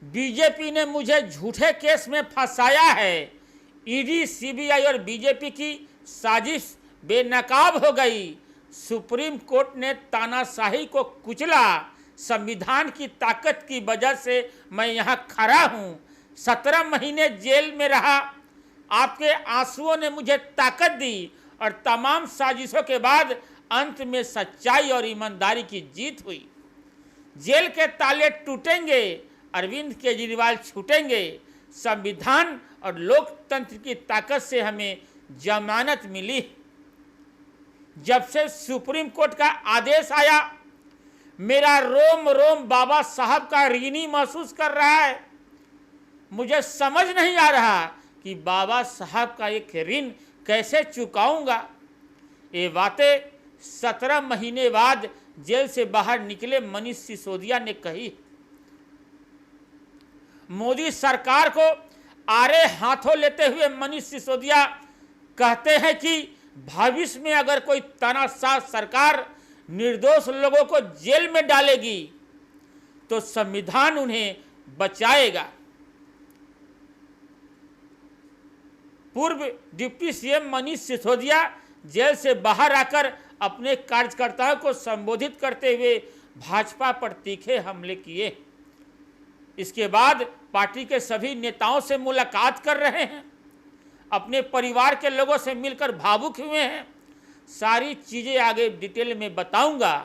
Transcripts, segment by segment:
BJP ने मुझे झूठे केस में फंसाया है। ईडी, सीबीआई और बीजेपी की साजिश बेनकाब हो गई। सुप्रीम कोर्ट ने तानाशाही को कुचला। संविधान की ताकत की वजह से मैं यहाँ खड़ा हूँ। 17 महीने जेल में रहा। आपके आंसुओं ने मुझे ताकत दी और तमाम साजिशों के बाद अंत में सच्चाई और ईमानदारी की जीत हुई। जेल के ताले टूटेंगे, अरविंद केजरीवाल छूटेंगे। संविधान और लोकतंत्र की ताकत से हमें जमानत मिली। जब से सुप्रीम कोर्ट का आदेश आया, मेरा रोम रोम बाबा साहब का ऋणी महसूस कर रहा है। मुझे समझ नहीं आ रहा कि बाबा साहब का एक ऋण कैसे चुकाऊंगा। ये बातें 17 महीने बाद जेल से बाहर निकले मनीष सिसोदिया ने कही। मोदी सरकार को आड़े हाथों लेते हुए मनीष सिसोदिया कहते हैं कि भविष्य में अगर कोई तानाशाह सरकार निर्दोष लोगों को जेल में डालेगी तो संविधान उन्हें बचाएगा। पूर्व deputy CM Manish Sisodia jail से बाहर आकर अपने कार्यकर्ताओं को संबोधित करते हुए भाजपा पर तीखे हमले किए। इसके बाद पार्टी के सभी नेताओं से मुलाकात कर रहे हैं। अपने परिवार के लोगों से मिलकर भावुक हुए हैं। सारी चीजें आगे डिटेल में बताऊंगा।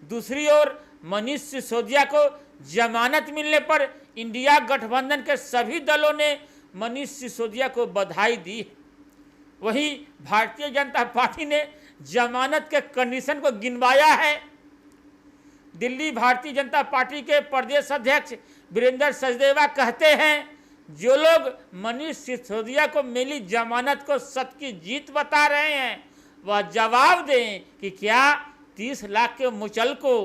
दूसरी ओर मनीष सिसोदिया को जमानत मिलने पर इंडिया गठबंधन के सभी दलों ने मनीष सिसोदिया को बधाई दी। वहीं भारतीय जनता पार्टी ने जमानत के कंडीशन को गिनवाया है। दिल्ली भारतीय जनता पार्टी के प्रदेश अध्यक्ष वीरेंद्र सचदेवा कहते हैं, जो लोग मनीष सिसोदिया को मिली जमानत को सच की जीत बता रहे हैं, वह जवाब दें कि क्या 30 लाख के मुचल को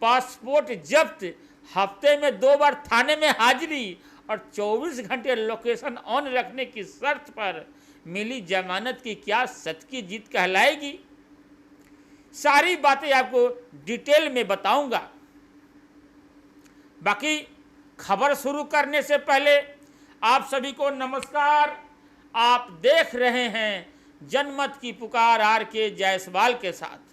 पासपोर्ट जब्त, हफ्ते में 2 बार थाने में हाजिरी और 24 घंटे लोकेशन ऑन रखने की शर्त पर मिली जमानत की क्या सच की जीत कहलाएगी। सारी बातें आपको डिटेल में बताऊंगा। बाकी खबर शुरू करने से पहले आप सभी को नमस्कार। आप देख रहे हैं जनमत की पुकार आर.के. जायसवाल के साथ।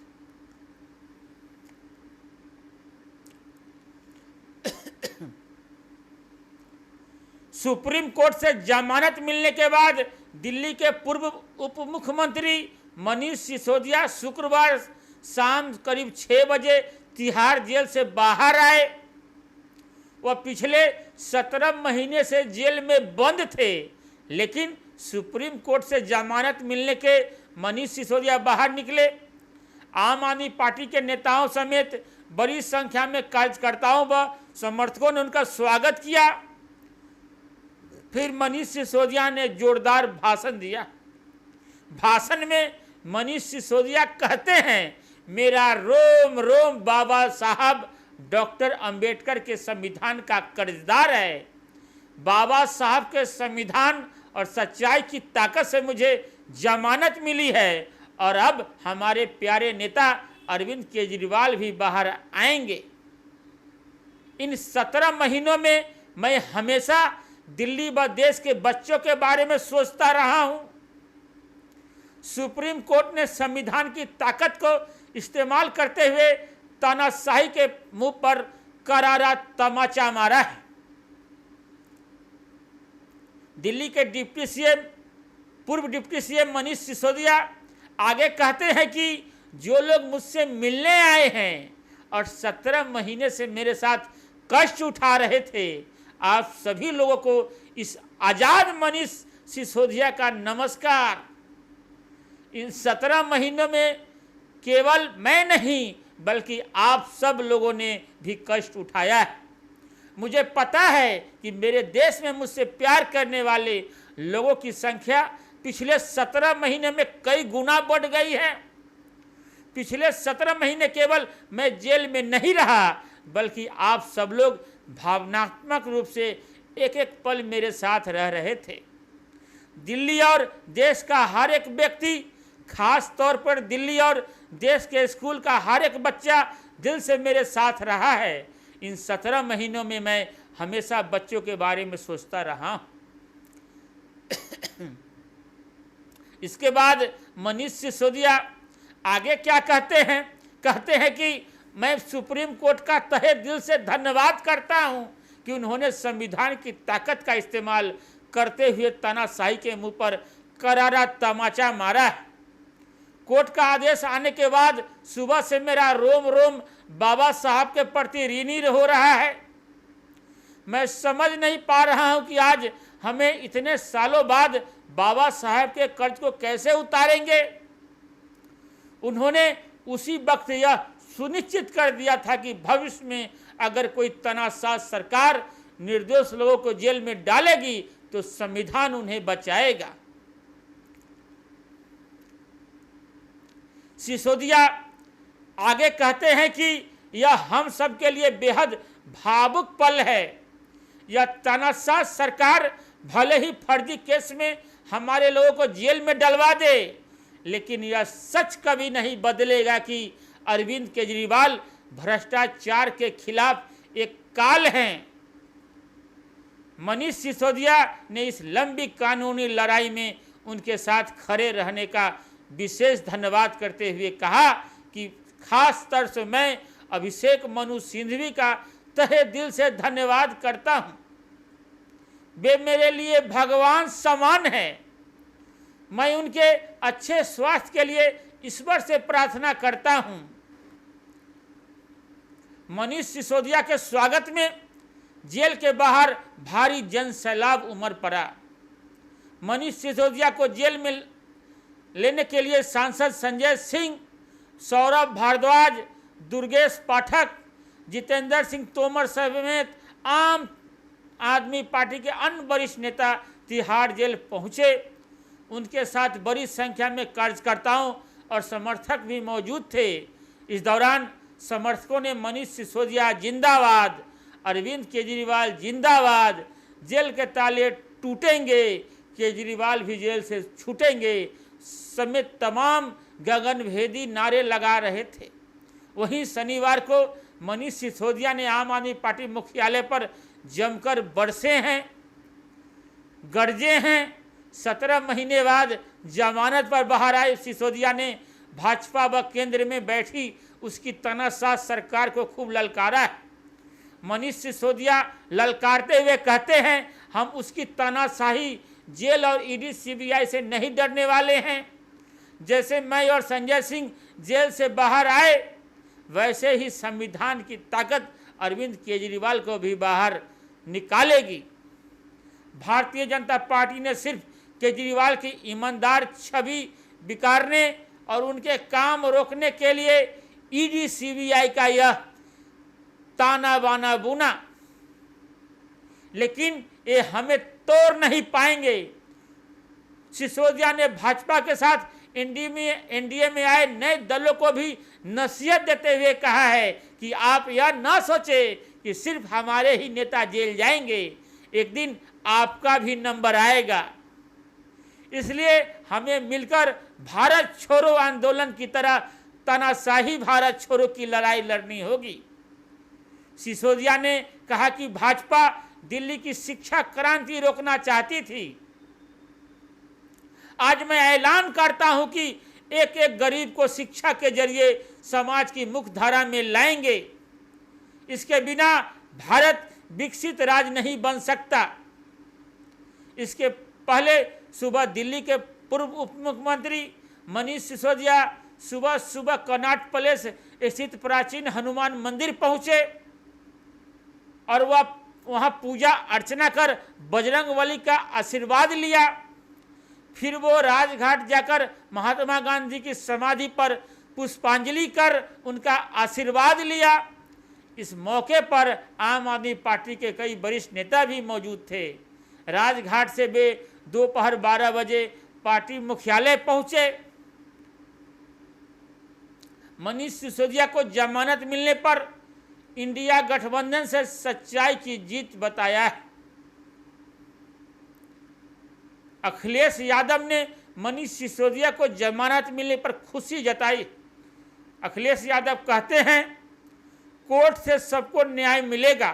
सुप्रीम कोर्ट से जमानत मिलने के बाद दिल्ली के पूर्व उप मुख्यमंत्री मनीष सिसोदिया शुक्रवार शाम करीब 6 बजे तिहाड़ जेल से बाहर आए। वह पिछले 17 महीने से जेल में बंद थे, लेकिन सुप्रीम कोर्ट से जमानत मिलने के मनीष सिसोदिया बाहर निकले। आम आदमी पार्टी के नेताओं समेत बड़ी संख्या में कार्यकर्ताओं व समर्थकों ने उनका स्वागत किया। फिर मनीष सिसोदिया ने जोरदार भाषण दिया। भाषण में मनीष सिसोदिया कहते हैं, मेरा रोम रोम बाबा साहब डॉक्टर अंबेडकर के संविधान का कर्जदार है। बाबा साहब के संविधान और सच्चाई की ताकत से मुझे जमानत मिली है और अब हमारे प्यारे नेता अरविंद केजरीवाल भी बाहर आएंगे। इन 17 महीनों में मैं हमेशा दिल्ली व देश के बच्चों के बारे में सोचता रहा हूं। सुप्रीम कोर्ट ने संविधान की ताकत को इस्तेमाल करते हुए तानाशाही के मुंह पर करारा तमाचा मारा है। दिल्ली के डिप्टी सीएम, पूर्व डिप्टी सीएम मनीष सिसोदिया आगे कहते हैं कि जो लोग मुझसे मिलने आए हैं और 17 महीने से मेरे साथ कष्ट उठा रहे थे, आप सभी लोगों को इस आजाद मनीष सिसोदिया का नमस्कार। इन 17 महीनों में केवल मैं नहीं बल्कि आप सब लोगों ने भी कष्ट उठाया है। मुझे पता है कि मेरे देश में मुझसे प्यार करने वाले लोगों की संख्या पिछले 17 महीने में कई गुना बढ़ गई है। पिछले 17 महीने केवल मैं जेल में नहीं रहा बल्कि आप सब लोग भावनात्मक रूप से एक एक पल मेरे साथ रह रहे थे। दिल्ली और देश का हर एक व्यक्ति, खास तौर पर दिल्ली और देश के स्कूल का हर एक बच्चा दिल से मेरे साथ रहा है। इन 17 महीनों में मैं हमेशा बच्चों के बारे में सोचता रहा हूं। इसके बाद मनीष सिसोदिया आगे क्या कहते हैं? कहते हैं कि मैं सुप्रीम कोर्ट का तहे दिल से धन्यवाद करता हूं कि उन्होंने संविधान की ताकत का इस्तेमाल करते हुए तानाशाही के मुंह पर करारा तमाचा मारा है। कोर्ट का आदेश आने के बाद सुबह से मेरा रोम रोम बाबा साहब के प्रति ऋणी हो रहा है। मैं समझ नहीं पा रहा हूं कि आज हमें इतने सालों बाद बाबा साहब के कर्ज को कैसे उतारेंगे। उन्होंने उसी वक्त यह सुनिश्चित कर दिया था कि भविष्य में अगर कोई तानाशाह सरकार निर्दोष लोगों को जेल में डालेगी तो संविधान उन्हें बचाएगा। सिसोदिया आगे कहते हैं कि यह हम सब के लिए बेहद भावुक पल है। यह तानाशाह सरकार भले ही फर्जी केस में हमारे लोगों को जेल में डलवा दे, लेकिन यह सच कभी नहीं बदलेगा कि अरविंद केजरीवाल भ्रष्टाचार के खिलाफ एक काल हैं। मनीष सिसोदिया ने इस लंबी कानूनी लड़ाई में उनके साथ खड़े रहने का विशेष धन्यवाद करते हुए कहा कि खास तौर से मैं अभिषेक मनु सिंघवी का तहे दिल से धन्यवाद करता हूं। वे मेरे लिए भगवान समान हैं। मैं उनके अच्छे स्वास्थ्य के लिए ईश्वर से प्रार्थना करता हूं। मनीष सिसोदिया के स्वागत में जेल के बाहर भारी जनसैलाब उमड़ पड़ा। मनीष सिसोदिया को जेल में लेने के लिए सांसद संजय सिंह, सौरभ भारद्वाज, दुर्गेश पाठक, जितेंद्र सिंह तोमर समेत आम आदमी पार्टी के अन्य वरिष्ठ नेता तिहाड़ जेल पहुंचे। उनके साथ बड़ी संख्या में कार्यकर्ताओं और समर्थक भी मौजूद थे। इस दौरान समर्थकों ने मनीष सिसोदिया जिंदाबाद, अरविंद केजरीवाल जिंदाबाद, जेल के ताले टूटेंगे, केजरीवाल भी जेल से छूटेंगे समेत तमाम गगनभेदी नारे लगा रहे थे। वहीं शनिवार को मनीष सिसोदिया ने आम आदमी पार्टी मुख्यालय पर जमकर बरसे हैं, गरजे हैं। 17 महीने बाद जमानत पर बाहर आए सिसोदिया ने भाजपा व केंद्र में बैठी उसकी तानाशाह सरकार को खूब ललकारा है। मनीष सिसोदिया ललकारते हुए कहते हैं, हम उसकी तानाशाही, जेल और ईडी सीबीआई से नहीं डरने वाले हैं। जैसे मैं और संजय सिंह जेल से बाहर आए, वैसे ही संविधान की ताकत अरविंद केजरीवाल को भी बाहर निकालेगी। भारतीय जनता पार्टी ने सिर्फ केजरीवाल की ईमानदार छवि बिगाड़ने और उनके काम रोकने के लिए ईडी सीबीआई का यह ताना बाना बुना, लेकिन ये हमें तोड़ नहीं पाएंगे। सिसोदिया ने भाजपा के साथ एनडीए में आए नए दलों को भी नसीहत देते हुए कहा है कि आप यह ना सोचें कि सिर्फ हमारे ही नेता जेल जाएंगे, एक दिन आपका भी नंबर आएगा। इसलिए हमें मिलकर भारत छोड़ो आंदोलन की तरह तानाशाही भारत छोड़ो की लड़ाई लड़नी होगी। सिसोदिया ने कहा कि भाजपा दिल्ली की शिक्षा क्रांति रोकना चाहती थी। आज मैं ऐलान करता हूं कि एक एक गरीब को शिक्षा के जरिए समाज की मुख्य धारा में लाएंगे। इसके बिना भारत विकसित राज्य नहीं बन सकता। इसके पहले सुबह दिल्ली के पूर्व उप मुख्यमंत्री मनीष सिसोदिया सुबह सुबह कनॉट पैलेस स्थित प्राचीन हनुमान मंदिर पहुंचे और वह वहां पूजा अर्चना कर बजरंगबली का आशीर्वाद लिया। फिर वो राजघाट जाकर महात्मा गांधी की समाधि पर पुष्पांजलि कर उनका आशीर्वाद लिया। इस मौके पर आम आदमी पार्टी के कई वरिष्ठ नेता भी मौजूद थे। राजघाट से वे दोपहर 12 बजे पार्टी मुख्यालय पहुंचे। मनीष सिसोदिया को जमानत मिलने पर इंडिया गठबंधन से सच्चाई की जीत बताया है। अखिलेश यादव ने मनीष सिसोदिया को जमानत मिलने पर खुशी जताई। अखिलेश यादव कहते हैं, कोर्ट से सबको न्याय मिलेगा।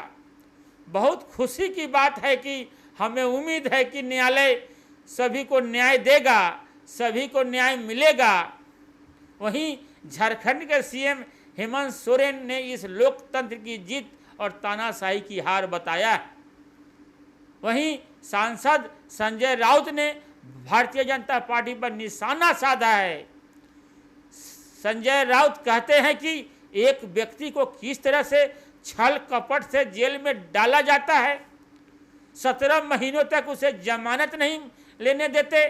बहुत खुशी की बात है कि हमें उम्मीद है कि न्यायालय सभी को न्याय देगा, सभी को न्याय मिलेगा। वहीं झारखंड के सीएम हेमंत सोरेन ने इस लोकतंत्र की जीत और तानाशाही की हार बताया है। वहीं सांसद संजय राउत ने भारतीय जनता पार्टी पर निशाना साधा है। संजय राउत कहते हैं कि एक व्यक्ति को किस तरह से छल कपट से जेल में डाला जाता है, 17 महीनों तक उसे जमानत नहीं लेने देते,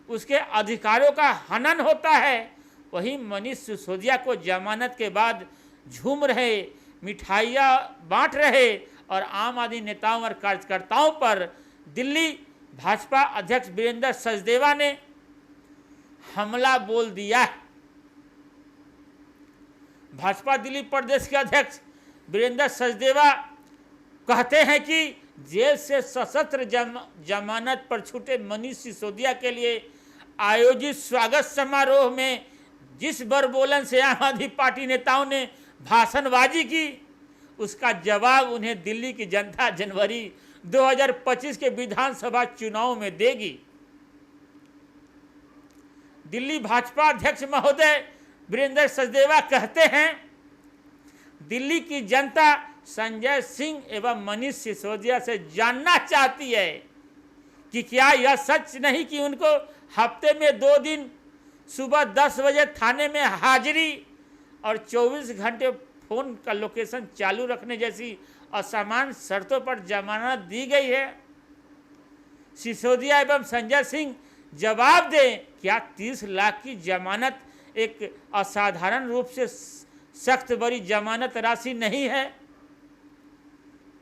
उसके अधिकारों का हनन होता है। वहीं मनीष सिसोदिया को जमानत के बाद झूम रहे, मिठाइयाँ बांट रहे और आम आदमी नेताओं और कार्यकर्ताओं पर दिल्ली भाजपा अध्यक्ष वीरेंद्र सचदेवा ने हमला बोल दिया है। भाजपा दिल्ली प्रदेश के अध्यक्ष वीरेंद्र सचदेवा कहते हैं कि जेल से सशस्त्र जमानत पर छूटे मनीष सिसोदिया के लिए आयोजित स्वागत समारोह में जिस बरबोलन से आम आदमी पार्टी नेताओं ने भाषणबाजी की, उसका जवाब उन्हें दिल्ली की जनता जनवरी 2025 के विधानसभा चुनाव में देगी। दिल्ली भाजपा अध्यक्ष महोदय वीरेंद्र सचदेवा कहते हैं, दिल्ली की जनता संजय सिंह एवं मनीष सिसोदिया से जानना चाहती है कि क्या यह सच नहीं कि उनको हफ्ते में 2 दिन सुबह 10 बजे थाने में हाजिरी और 24 घंटे फोन का लोकेशन चालू रखने जैसी असामान्य शर्तों पर जमानत दी गई है। सिसोदिया एवं संजय सिंह जवाब दें, क्या 30 लाख की जमानत एक असाधारण रूप से सख्त बड़ी जमानत राशि नहीं है?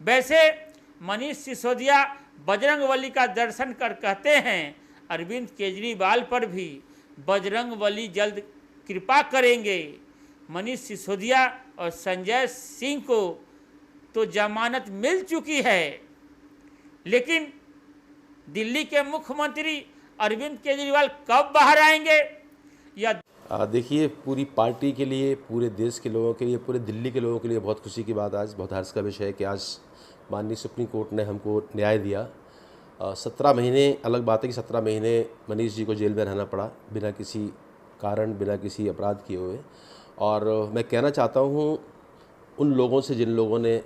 वैसे मनीष सिसोदिया बजरंगबली का दर्शन कर कहते हैं, अरविंद केजरीवाल पर भी बजरंगबली जल्द कृपा करेंगे। मनीष सिसोदिया और संजय सिंह को तो जमानत मिल चुकी है, लेकिन दिल्ली के मुख्यमंत्री अरविंद केजरीवाल कब बाहर आएंगे? या देखिए, पूरी पार्टी के लिए, पूरे देश के लोगों के लिए, पूरे दिल्ली के लोगों के लिए बहुत खुशी की बात, आज बहुत हर्ष का विषय है कि आज माननीय सुप्रीम कोर्ट ने हमको न्याय दिया। 17 महीने, अलग बात है कि 17 महीने मनीष जी को जेल में रहना पड़ा बिना किसी कारण, बिना किसी अपराध किए हुए। और मैं कहना चाहता हूँ उन लोगों से जिन लोगों ने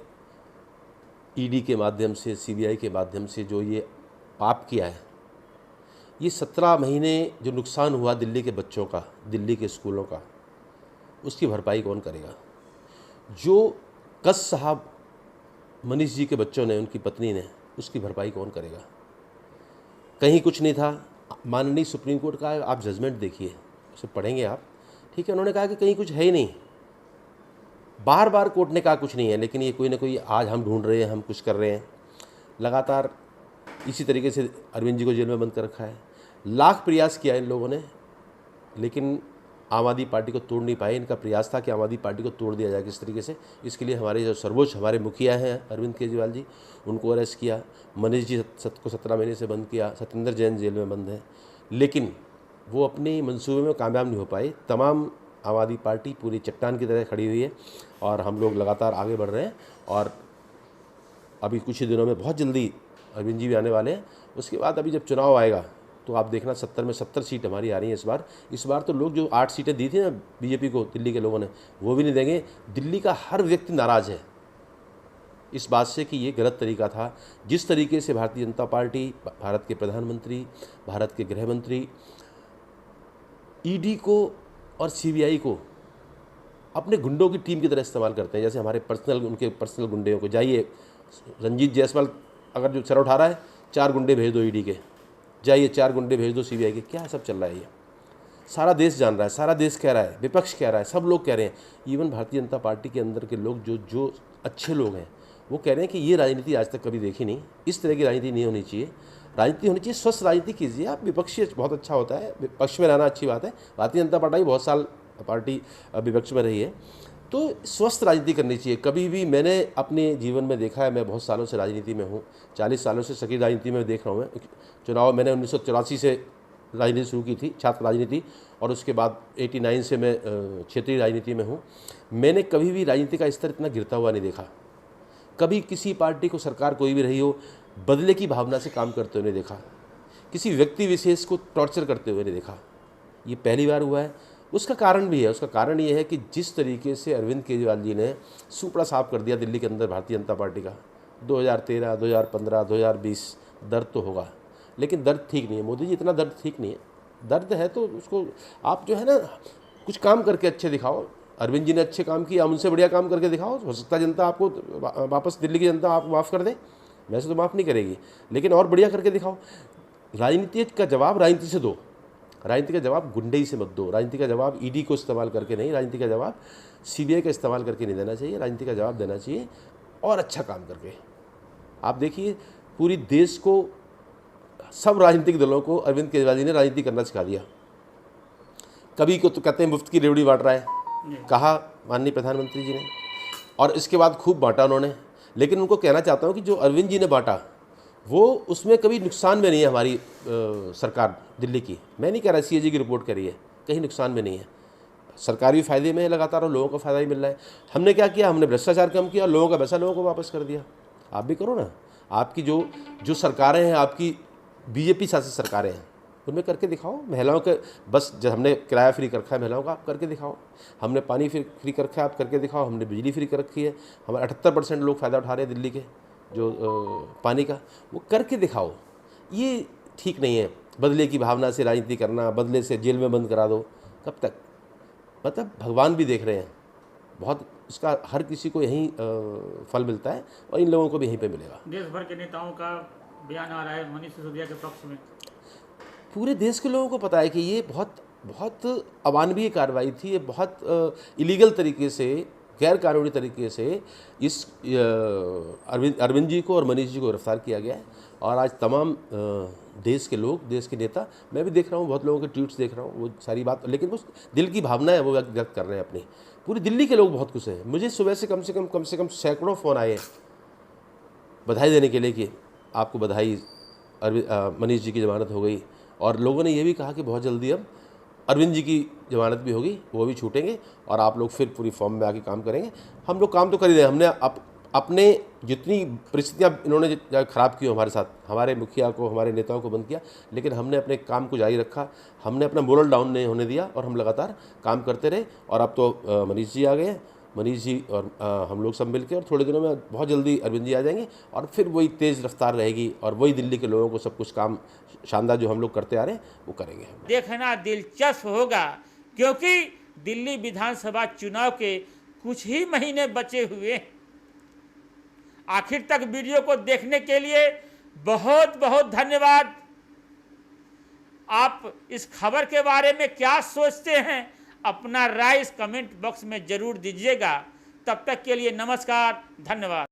ईडी के माध्यम से, सीबीआई के माध्यम से जो ये पाप किया है, ये 17 महीने जो नुकसान हुआ दिल्ली के बच्चों का, दिल्ली के स्कूलों का, उसकी भरपाई कौन करेगा? जो कस साहब मनीष जी के बच्चों ने, उनकी पत्नी ने, उसकी भरपाई कौन करेगा? कहीं कुछ नहीं था। माननीय सुप्रीम कोर्ट का आप जजमेंट देखिए, उसे पढ़ेंगे आप, ठीक है। उन्होंने कहा कि कहीं कुछ है ही नहीं। बार बार कोर्ट ने कहा कुछ नहीं है, लेकिन ये कोई ना कोई, आज हम ढूंढ रहे हैं, हम कुछ कर रहे हैं। लगातार इसी तरीके से अरविंद जी को जेल में बंद कर रखा है। लाख प्रयास किया इन लोगों ने, लेकिन आम आदमी पार्टी को तोड़ नहीं पाए। इनका प्रयास था कि आम आदमी पार्टी को तोड़ दिया जाए किस तरीके से। इसके लिए हमारे जो सर्वोच्च हमारे मुखिया हैं अरविंद केजरीवाल जी, उनको अरेस्ट किया। मनीष जी को 17 महीने से बंद किया। सत्येंद्र जैन जेल में बंद है, लेकिन वो अपने मंसूबे में कामयाब नहीं हो पाए। तमाम आम आदमी पार्टी पूरी चट्टान की तरह खड़ी हुई है और हम लोग लगातार आगे बढ़ रहे हैं। और अभी कुछ ही दिनों में, बहुत जल्दी अरविंद जी भी आने वाले हैं। उसके बाद अभी जब चुनाव आएगा तो आप देखना 70 में 70 सीट हमारी आ रही है इस बार। इस बार तो लोग जो 8 सीटें दी थी ना बीजेपी को, दिल्ली के लोगों ने, वो भी नहीं देंगे। दिल्ली का हर व्यक्ति नाराज़ है इस बात से कि ये गलत तरीका था। जिस तरीके से भारतीय जनता पार्टी, भारत के प्रधानमंत्री, भारत के गृह मंत्री ईडी को और सीबीआई को अपने गुंडों की टीम की तरह इस्तेमाल करते हैं। जैसे हमारे पर्सनल, उनके पर्सनल गुंडे को, जाइए रंजीत जायसवाल अगर जो सर उठा रहा है, 4 गुंडे भेज दो ईडी के, जाइए 4 गुंडे भेज दो सीबीआई के। क्या सब चल रहा है ये? सारा देश जान रहा है, सारा देश कह रहा है, विपक्ष कह रहा है, सब लोग कह रहे हैं। इवन भारतीय जनता पार्टी के अंदर के लोग जो अच्छे लोग हैं वो कह रहे हैं कि ये राजनीति आज तक कभी देखी नहीं, इस तरह की राजनीति नहीं होनी चाहिए। राजनीति होनी चाहिए, स्वस्थ राजनीति कीजिए आप। विपक्षी बहुत अच्छा होता है, विपक्ष में रहना अच्छी बात है। भारतीय जनता पार्टी बहुत साल पार्टी विपक्ष में रही है, तो स्वस्थ राजनीति करनी चाहिए। कभी भी मैंने अपने जीवन में देखा है, मैं बहुत सालों से राजनीति में हूँ, 40 सालों से सक्रिय राजनीति में देख रहा हूँ मैं। चुनाव मैंने 1984 से राजनीति शुरू की थी, छात्र राजनीति, और उसके बाद 89 से मैं क्षेत्रीय राजनीति में हूँ। मैंने कभी भी राजनीति का स्तर इतना गिरता हुआ नहीं देखा। कभी किसी पार्टी को, सरकार कोई भी रही हो, बदले की भावना से काम करते हुए नहीं देखा, किसी व्यक्ति विशेष को टॉर्चर करते हुए नहीं देखा। ये पहली बार हुआ है। उसका कारण भी है, उसका कारण ये है कि जिस तरीके से अरविंद केजरीवाल जी ने सूपड़ा साफ कर दिया दिल्ली के अंदर भारतीय जनता पार्टी का 2013, 2015, 2020, दर्द तो होगा, लेकिन दर्द ठीक नहीं है। मोदी जी, इतना दर्द ठीक नहीं है। दर्द है तो उसको आप जो है ना कुछ काम करके अच्छे दिखाओ। अरविंद जी ने अच्छे काम किए, उनसे बढ़िया काम करके दिखाओ। हो सकता है जनता आपको वापस, दिल्ली की जनता आपको माफ़ कर दे, वैसे तो माफ़ नहीं करेगी, लेकिन और बढ़िया करके दिखाओ। राजनीति का जवाब राजनीति से दो, राजनीति का जवाब गुंडई से मत दो, राजनीति का जवाब ईडी को इस्तेमाल करके नहीं, राजनीति का जवाब सीबीआई का इस्तेमाल करके नहीं देना चाहिए। राजनीति का जवाब देना चाहिए और अच्छा काम करके। आप देखिए पूरी देश को, सब राजनीतिक दलों को अरविंद केजरीवाल जी ने राजनीति करना सिखा दिया। कभी को तो कहते हैं मुफ्त की रेवड़ी बांट रहा है, कहा माननीय प्रधानमंत्री जी ने, और इसके बाद खूब बांटा उन्होंने। लेकिन उनको कहना चाहता हूँ कि जो अरविंद जी ने बांटा वो उसमें कभी नुकसान में नहीं है। हमारी सरकार दिल्ली की, मैं नहीं कह रहा, सीएजी की रिपोर्ट करी है, कहीं नुकसान में नहीं है। सरकार भी फ़ायदे में है लगातार और लोगों को फ़ायदा ही मिल रहा है। हमने क्या किया, हमने भ्रष्टाचार कम किया, लोगों का पैसा लोगों को वापस कर दिया। आप भी करो ना। आपकी जो सरकारें हैं, आपकी बीजेपी शासित सरकारें हैं, उनमें करके दिखाओ। महिलाओं के, बस जब हमने किराया फ्री कर रखा है महिलाओं का, आप करके दिखाओ। हमने पानी फ्री कर रखा है, आप करके दिखाओ। हमने बिजली फ्री कर रखी है, हमारे 78% लोग फ़ायदा उठा रहे हैं दिल्ली के जो पानी का, वो करके दिखाओ। ये ठीक नहीं है बदले की भावना से राजनीति करना, बदले से जेल में बंद करा दो। कब तक? मतलब भगवान भी देख रहे हैं, बहुत इसका हर किसी को यहीं फल मिलता है और इन लोगों को भी यहीं पे मिलेगा। देश भर के नेताओं का बयान आ रहा है मनीष सिसोदिया के पक्ष में। पूरे देश के लोगों को पता है कि ये बहुत अमानवीय कार्रवाई थी। ये बहुत इलीगल तरीके से, गैर कानूनी तरीके से इस अरविंद जी को और मनीष जी को गिरफ्तार किया गया है। और आज तमाम देश के लोग, देश के नेता, मैं भी देख रहा हूँ, बहुत लोगों के ट्वीट्स देख रहा हूँ, वो सारी बात, लेकिन वो दिल की भावना है वो व्यक्त कर रहे हैं अपनी। पूरी दिल्ली के लोग बहुत खुश हैं। मुझे सुबह से कम से कम सैकड़ों फ़ोन आए बधाई देने के लिए कि आपको बधाई, मनीष जी की ज़मानत हो गई। और लोगों ने ये भी कहा कि बहुत जल्दी अब अरविंद जी की ज़मानत भी होगी, वो भी छूटेंगे और आप लोग फिर पूरी फॉर्म में आके काम करेंगे। हम लोग काम तो कर ही रहे हैं। हमने अपने जितनी परिस्थितियाँ इन्होंने ख़राब की हमारे साथ, हमारे मुखिया को, हमारे नेताओं को बंद किया, लेकिन हमने अपने काम को जारी रखा। हमने अपना मोरल डाउन नहीं होने दिया और हम लगातार काम करते रहे। और अब तो मनीष जी आ गए हैं, मनीष जी और हम लोग सब मिलकर, और थोड़े दिनों में बहुत जल्दी अरविंद जी आ जाएंगे और फिर वही तेज़ रफ्तार रहेगी और वही दिल्ली के लोगों को सब कुछ काम शानदार जो हम लोग करते आ रहे हैं वो करेंगे। देखना दिलचस्प होगा, क्योंकि दिल्ली विधानसभा चुनाव के कुछ ही महीने बचे हुए। आखिर तक वीडियो को देखने के लिए बहुत बहुत धन्यवाद। आप इस खबर के बारे में क्या सोचते हैं, अपना राय इस कमेंट बॉक्स में जरूर दीजिएगा। तब तक के लिए नमस्कार, धन्यवाद।